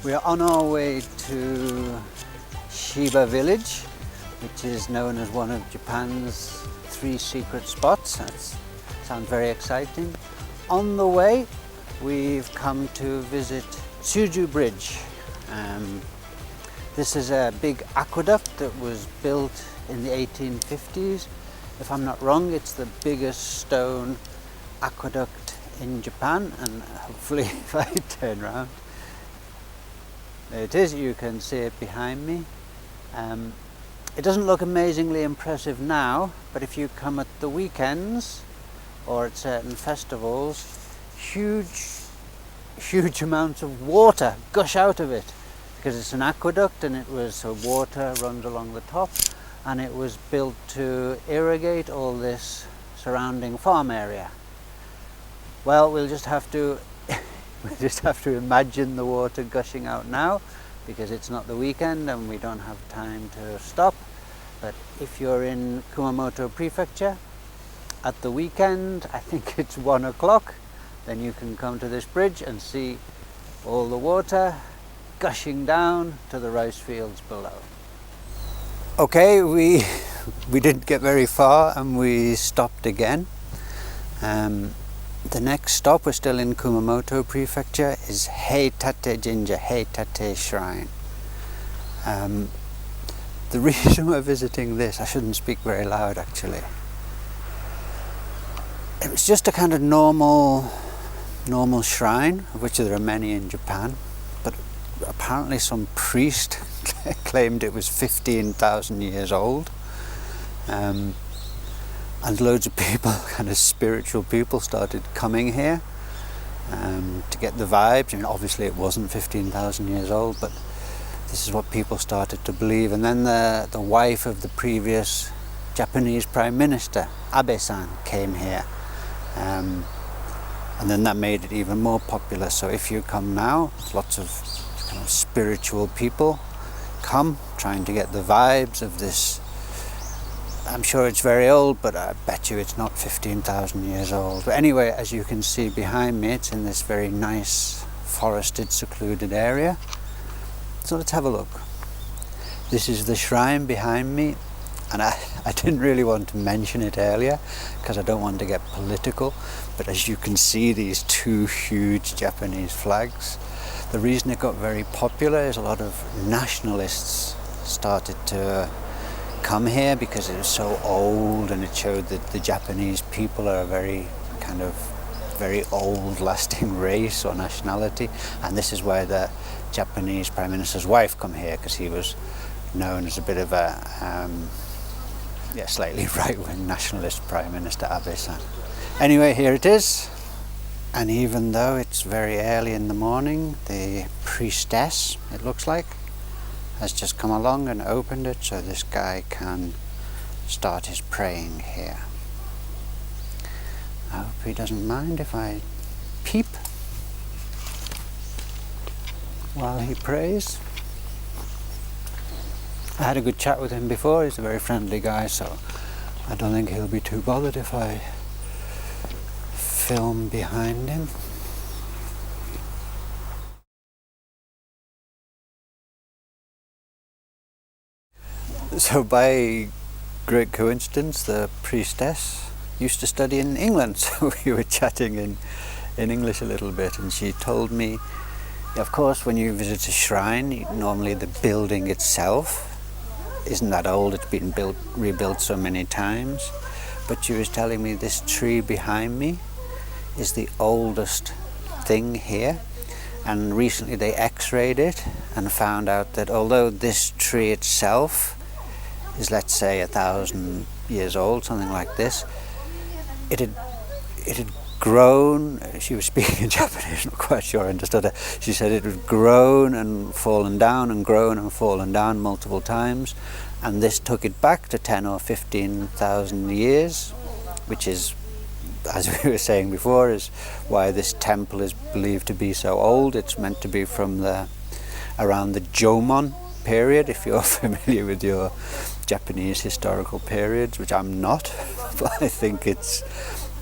We are on our way to Shiba Village, which is known as one of Japan's 3 secret spots. That sounds very exciting. On the way, we've come to visit Tsuju Bridge. This is a big aqueduct that was built in the 1850s. If I'm not wrong, it's the biggest stone aqueduct in Japan, and hopefully if I turn around, there it is, you can see it behind me. It doesn't look amazingly impressive now, but if you come at the weekends or at certain festivals, huge amounts of water gush out of it, because it's an aqueduct and so water runs along the top, and it was built to irrigate all this surrounding farm area. Well, we'll just have to imagine the water gushing out now, because it's not the weekend and we don't have time to stop. But if you're in Kumamoto Prefecture at the weekend, I think it's 1 o'clock, then you can come to this bridge and see all the water gushing down to the rice fields below. Okay, we didn't get very far and we stopped again. The next stop, we're still in Kumamoto Prefecture, is Heitate Jinja, Heitate Shrine. The reason we're visiting this, I shouldn't speak very loud actually. It was just a kind of normal shrine, of which there are many in Japan, but apparently some priest claimed it was 15,000 years old. And loads of people, kind of spiritual people, started coming here to get the vibes. I mean, obviously it wasn't 15,000 years old, but this is what people started to believe. And then the wife of the previous Japanese Prime Minister, Abe-san, came here. And then that made it even more popular. So if you come now, lots of kind of spiritual people come, trying to get the vibes of this. I'm sure it's very old, but I bet you it's not 15,000 years old. But anyway, as you can see behind me, it's in this very nice, forested, secluded area. So let's have a look. This is the shrine behind me, and I didn't really want to mention it earlier because I don't want to get political, but as you can see, these 2 huge Japanese flags. The reason it got very popular is a lot of nationalists started to come here because it was so old, and it showed that the Japanese people are a very old lasting race or nationality, and this is why the Japanese Prime Minister's wife come here, because he was known as a bit of a slightly right-wing nationalist Prime Minister Abe-san. Anyway, here it is, and even though it's very early in the morning, the priestess, it looks like, has just come along and opened it so this guy can start his praying here. I hope he doesn't mind if I peep while he prays. I had a good chat with him before. He's a very friendly guy, so I don't think he'll be too bothered if I film behind him. So by great coincidence, the priestess used to study in England, so we were chatting in English a little bit, and she told me, of course, when you visit a shrine, normally the building itself isn't that old, it's been rebuilt so many times, but she was telling me this tree behind me is the oldest thing here. And recently they x-rayed it and found out that although this tree itself is, let's say, 1,000 years old, something like this, it had grown. She was speaking in Japanese, not quite sure I understood her. She said it had grown and fallen down and grown and fallen down multiple times, and this took it back to 10 or 15,000 years, which is, as we were saying before, is why this temple is believed to be so old. It's meant to be from around the Jomon period, if you're familiar with your Japanese historical periods, which I'm not, but I think it's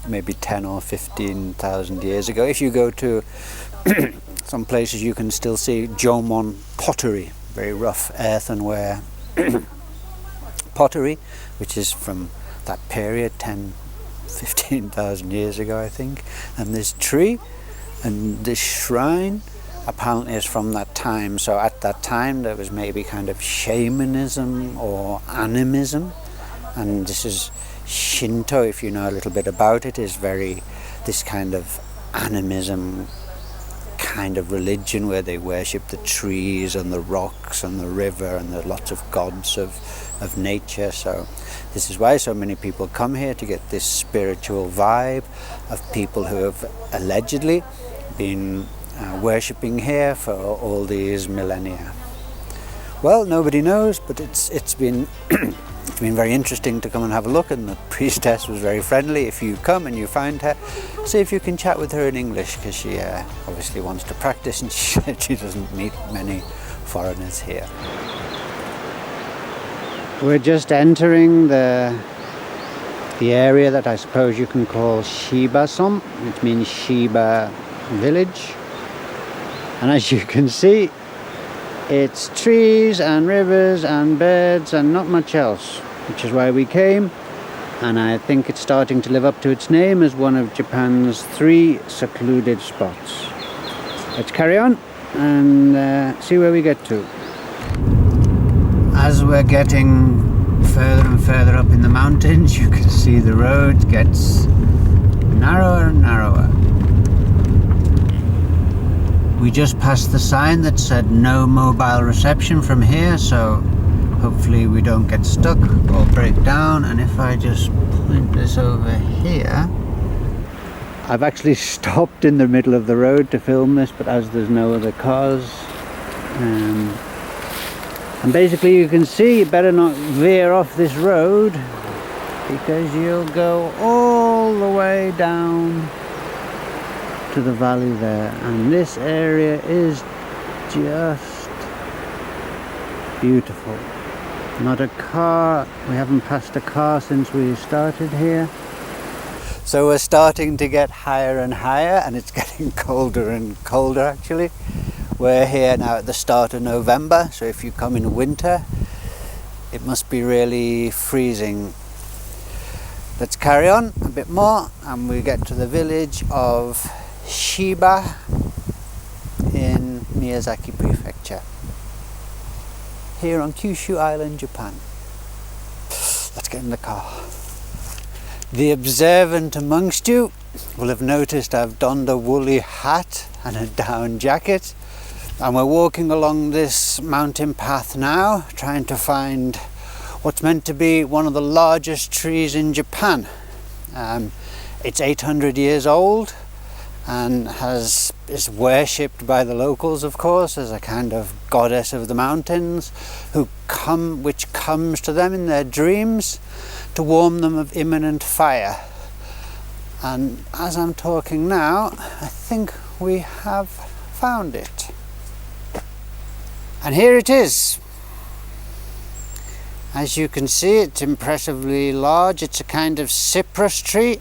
maybe 10 or 15,000 years ago. If you go to Some places you can still see Jomon pottery, very rough earthenware pottery, which is from that period, 15,000 years ago, I think. And this tree and this shrine apparently is from that time. So at that time there was maybe kind of shamanism or animism, and this is Shinto, if you know a little bit about it, is very this kind of animism kind of religion where they worship the trees and the rocks and the river and the lots of gods of nature. So this is why so many people come here, to get this spiritual vibe of people who have allegedly been worshipping here for all these millennia. Well, nobody knows, but it's been it's been very interesting to come and have a look, and the priestess was very friendly. If you come and you find her, see if you can chat with her in English, because she obviously wants to practice, and she said she doesn't meet many foreigners here. We're just entering the area that I suppose you can call Shiba-som, which means Shiba village. And as you can see, it's trees and rivers and birds and not much else, which is why we came. And I think it's starting to live up to its name as one of Japan's 3 secluded spots. Let's carry on and see where we get to. As we're getting further and further up in the mountains, you can see the road gets narrower and narrower. We just passed the sign that said no mobile reception from here, so hopefully we don't get stuck or break down. And if I just point this over here, I've actually stopped in the middle of the road to film this, but as there's no other cars, and basically you can see you better not veer off this road, because you'll go all the way down to the valley there, and this area is just beautiful. Not a car, we haven't passed a car since we started here. So we're starting to get higher and higher, and it's getting colder and colder actually. We're here now at the start of November, so if you come in winter it must be really freezing. Let's carry on a bit more and we get to the village of Shiba in Miyazaki Prefecture, here on Kyushu Island, Japan. Let's get in the car. The observant amongst you will have noticed I've donned a woolly hat and a down jacket, and we're walking along this mountain path now, trying to find what's meant to be one of the largest trees in Japan. It's 800 years old and is worshipped by the locals, of course, as a kind of goddess of the mountains, which comes to them in their dreams to warn them of imminent fire. And as I'm talking now, I think we have found it. And here it is. As you can see, it's impressively large. It's a kind of cypress tree,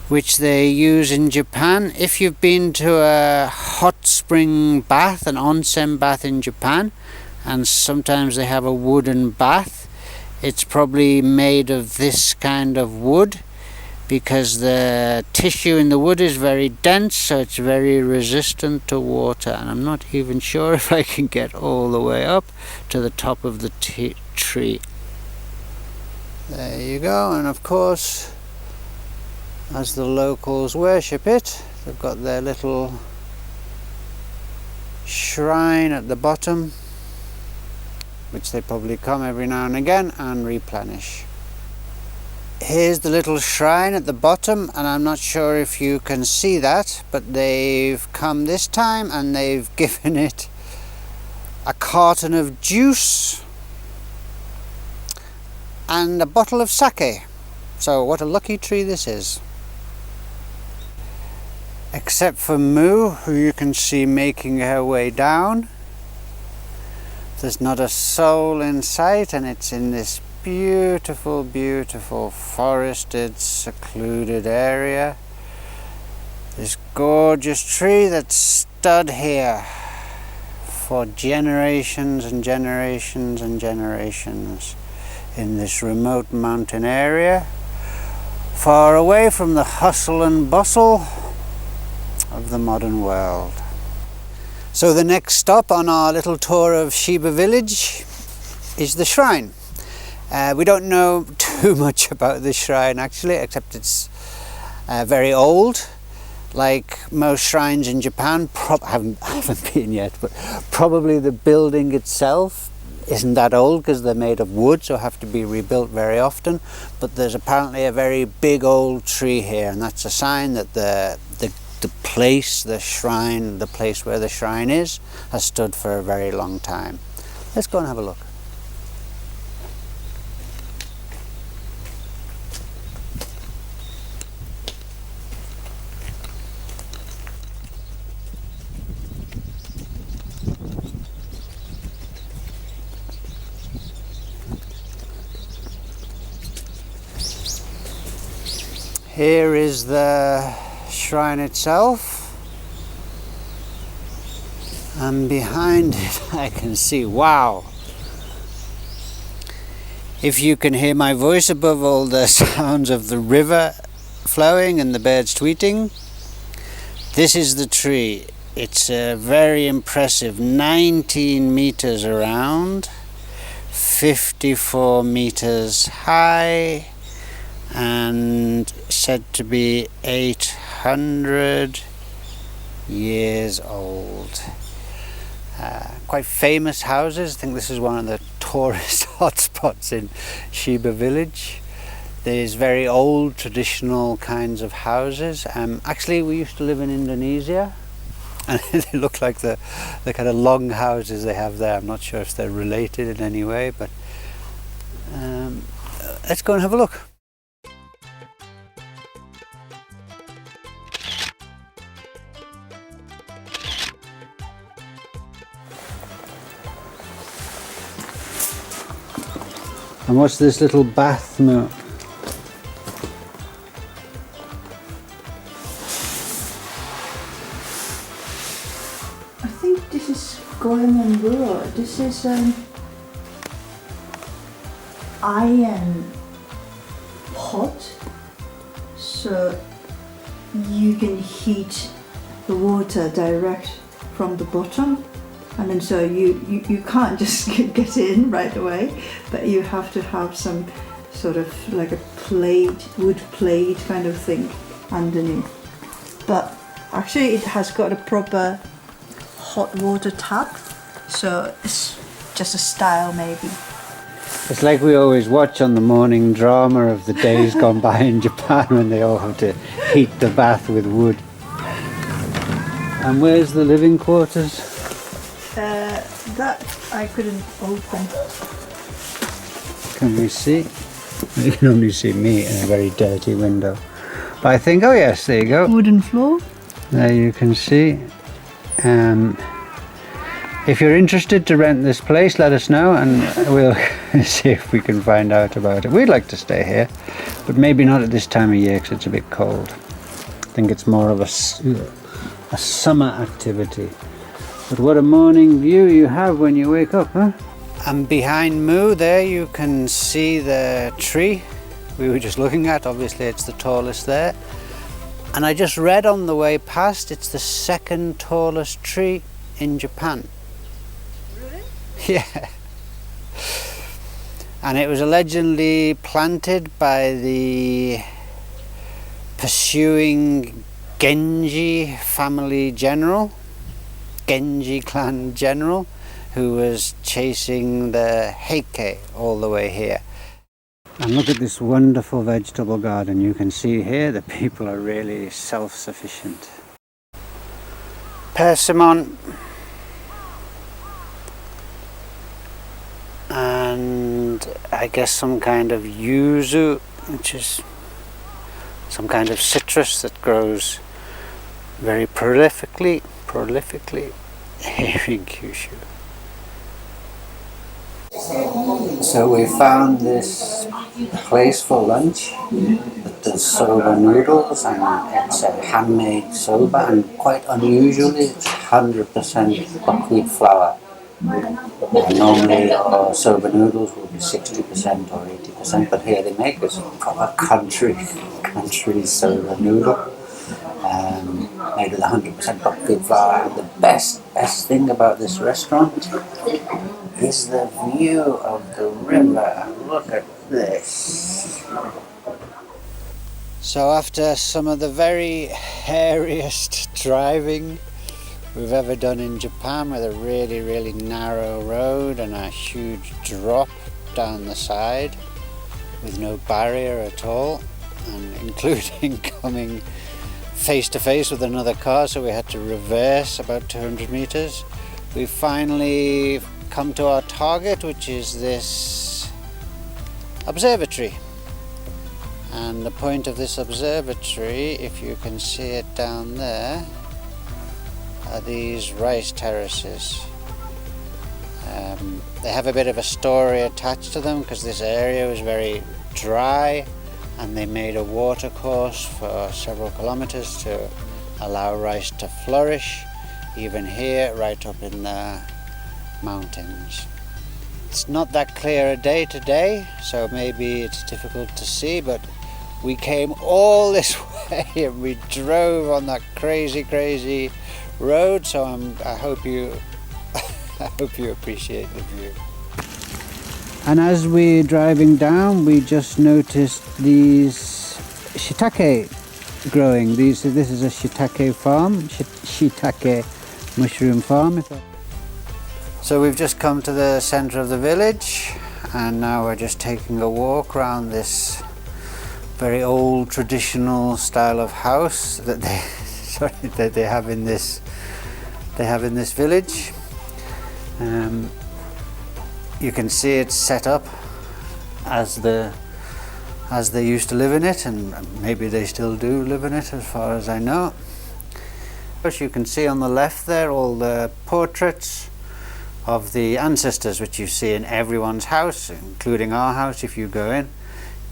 which they use in Japan. If you've been to a hot spring bath, an onsen bath in Japan, and sometimes they have a wooden bath, it's probably made of this kind of wood, because the tissue in the wood is very dense, so it's very resistant to water. And I'm not even sure if I can get all the way up to the top of the tree. There you go. And of course, as the locals worship it, they've got their little shrine at the bottom, which they probably come every now and again and replenish. Here's the little shrine at the bottom, and I'm not sure if you can see that, but they've come this time and they've given it a carton of juice and a bottle of sake. So what a lucky tree this is. Except for Moo, who you can see making her way down. There's not a soul in sight, and it's in this beautiful, beautiful forested, secluded area. This gorgeous tree that's stood here for generations and generations and generations in this remote mountain area, far away from the hustle and bustle of the modern world. So the next stop on our little tour of Sheba village is the shrine. We don't know too much about this shrine actually, except it's very old. Like most shrines in Japan, I haven't been yet, but probably the building itself isn't that old because they're made of wood, so have to be rebuilt very often. But there's apparently a very big old tree here, and that's a sign that the place, the shrine, the place where the shrine is, has stood for a very long time. Let's go and have a look. Here is the shrine itself, and behind it I can see, wow! If you can hear my voice above all the sounds of the river flowing and the birds tweeting, this is the tree. It's a very impressive 19 meters around, 54 meters high, and said to be 800 years old. Quite famous houses. I think this is one of the tourist hotspots in Sheba village. There's very old traditional kinds of houses. Actually, we used to live in Indonesia, and they look like the kind of long houses they have there. I'm not sure if they're related in any way, but let's go and have a look. And what's this little bath nook? I think this is Goemon. This is an iron pot, so you can heat the water direct from the bottom. And then so you can't just get in right away, but you have to have some sort of like a plate, wood plate kind of thing underneath. But actually it has got a proper hot water tap, so it's just a style maybe. It's like we always watch on the morning drama of the days gone by in Japan when they all have to heat the bath with wood. And where's the living quarters? That I couldn't open. Can we see? You can only see me in a very dirty window. But I think, oh yes, there you go. Wooden floor. There you can see. If you're interested to rent this place, let us know and we'll see if we can find out about it. We'd like to stay here, but maybe not at this time of year because it's a bit cold. I think it's more of a summer activity. But what a morning view you have when you wake up, huh? And behind Moo there you can see the tree we were just looking at. Obviously it's the tallest there. And I just read on the way past, it's the second tallest tree in Japan. Really? Yeah. And it was allegedly planted by the pursuing Genji family general. Genji clan general, who was chasing the Heike all the way here. And look at this wonderful vegetable garden. You can see here the people are really self-sufficient. Persimmon and I guess some kind of yuzu, which is some kind of citrus that grows very prolifically here in Kyushu. So we found this place for lunch that does soba noodles, and it's a handmade soba, and quite unusually it's 100% buckwheat flour. Normally soba noodles will be 60% or 80%, but here they make us a proper country soba noodle, made with 100% buckwheat flour. And the best thing about this restaurant is the view of the river. Look at this. So after some of the very hairiest driving we've ever done in Japan, with a really narrow road and a huge drop down the side with no barrier at all, and including coming face to face with another car, so we had to reverse about 200 meters. We finally come to our target, which is this observatory. And the point of this observatory, if you can see it down there, are these rice terraces. They have a bit of a story attached to them because this area was very dry, and they made a water course for several kilometers to allow rice to flourish, even here right up in the mountains. It's not that clear a day today, so maybe it's difficult to see, but we came all this way and we drove on that crazy road, so I hope you I hope you appreciate the view. And as we're driving down, we just noticed these shiitake growing. This is a shiitake farm, shiitake mushroom farm. So we've just come to the center of the village, and now we're just taking a walk around this very old traditional style of house that they have in this village. You can see it's set up as they used to live in it, and maybe they still do live in it as far as I know. As you can see on the left there, all the portraits of the ancestors, which you see in everyone's house, including our house. If you go in,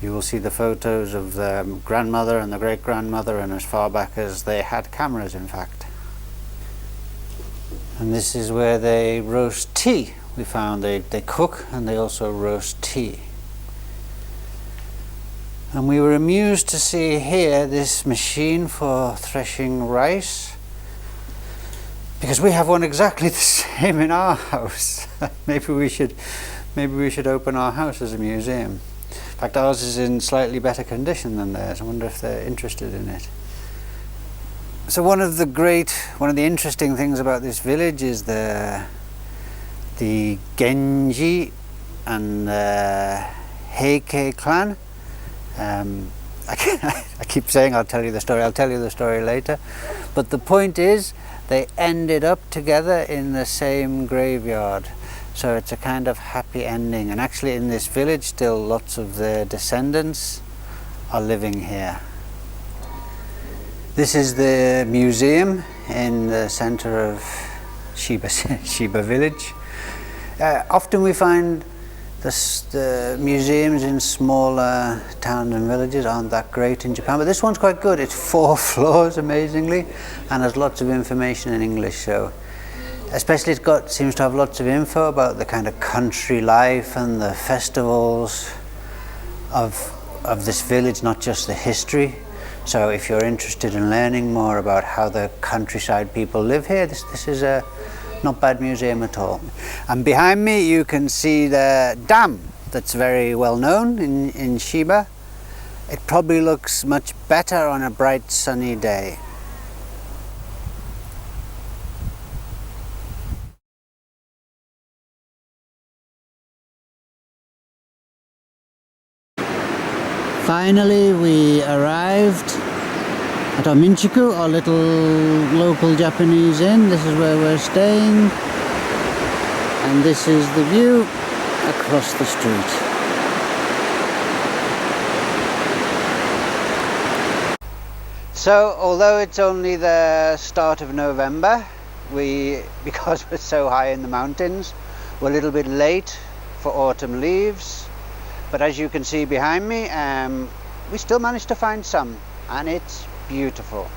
you will see the photos of the grandmother and the great-grandmother, and as far back as they had cameras, in fact. And this is where they roast tea. We found they cook and they also roast tea. And we were amused to see here this machine for threshing rice, because we have one exactly the same in our house. Maybe we should open our house as a museum. In fact, ours is in slightly better condition than theirs. I wonder if they're interested in it. So one of the interesting things about this village is the Genji and the Heike clan. I keep saying I'll tell you the story later, but the point is they ended up together in the same graveyard, so it's a kind of happy ending. And actually in this village still lots of their descendants are living here. This is the museum in the center of Shiba village. Often we find the museums in smaller towns and villages aren't that great in Japan, but this one's quite good. It's 4 floors, amazingly, and has lots of information in English. So, especially seems to have lots of info about the kind of country life and the festivals of this village, not just the history. So, if you're interested in learning more about how the countryside people live here, this is a not bad museum at all. And behind me you can see the dam that's very well known in Shiba. It probably looks much better on a bright sunny day. Finally we arrived at Ominchiku, our little local Japanese inn. This is where we're staying, and this is the view across the street. So, although it's only the start of November, because we're so high in the mountains, we're a little bit late for autumn leaves, but as you can see behind me, we still managed to find some, and it's beautiful.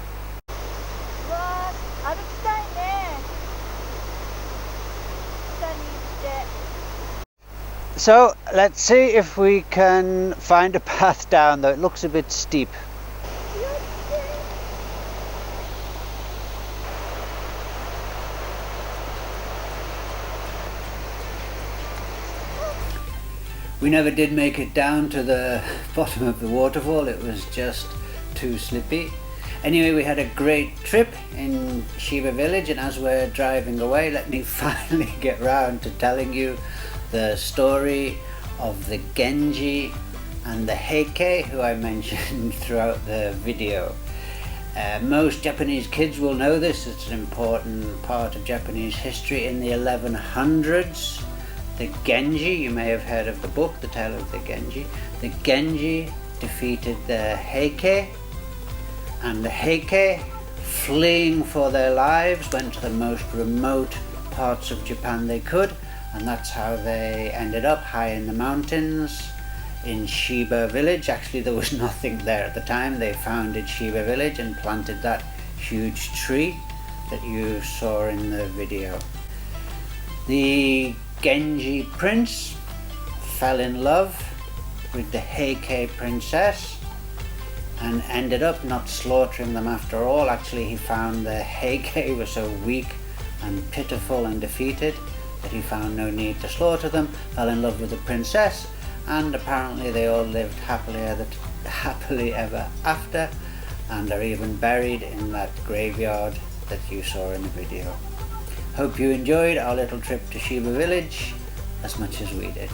So let's see if we can find a path down, though it looks a bit steep. We never did make it down to the bottom of the waterfall, it was just too slippy. Anyway, we had a great trip in Shiba Village, and as we're driving away, let me finally get round to telling you the story of the Genji and the Heike, who I mentioned throughout the video. Most Japanese kids will know this, it's an important part of Japanese history. In the 1100s, the Genji, you may have heard of the book, The Tale of the Genji. The Genji defeated the Heike, and the Heike, fleeing for their lives, went to the most remote parts of Japan they could, and that's how they ended up high in the mountains in Shiba Village. Actually, there was nothing there at the time. They founded Shiba Village and planted that huge tree that you saw in the video. The Genji prince fell in love with the Heike princess and ended up not slaughtering them after all. Actually, he found the Heike were so weak and pitiful and defeated that he found no need to slaughter them, fell in love with the princess, and apparently they all lived happily ever after, and are even buried in that graveyard that you saw in the video. Hope you enjoyed our little trip to Shiba Village as much as we did.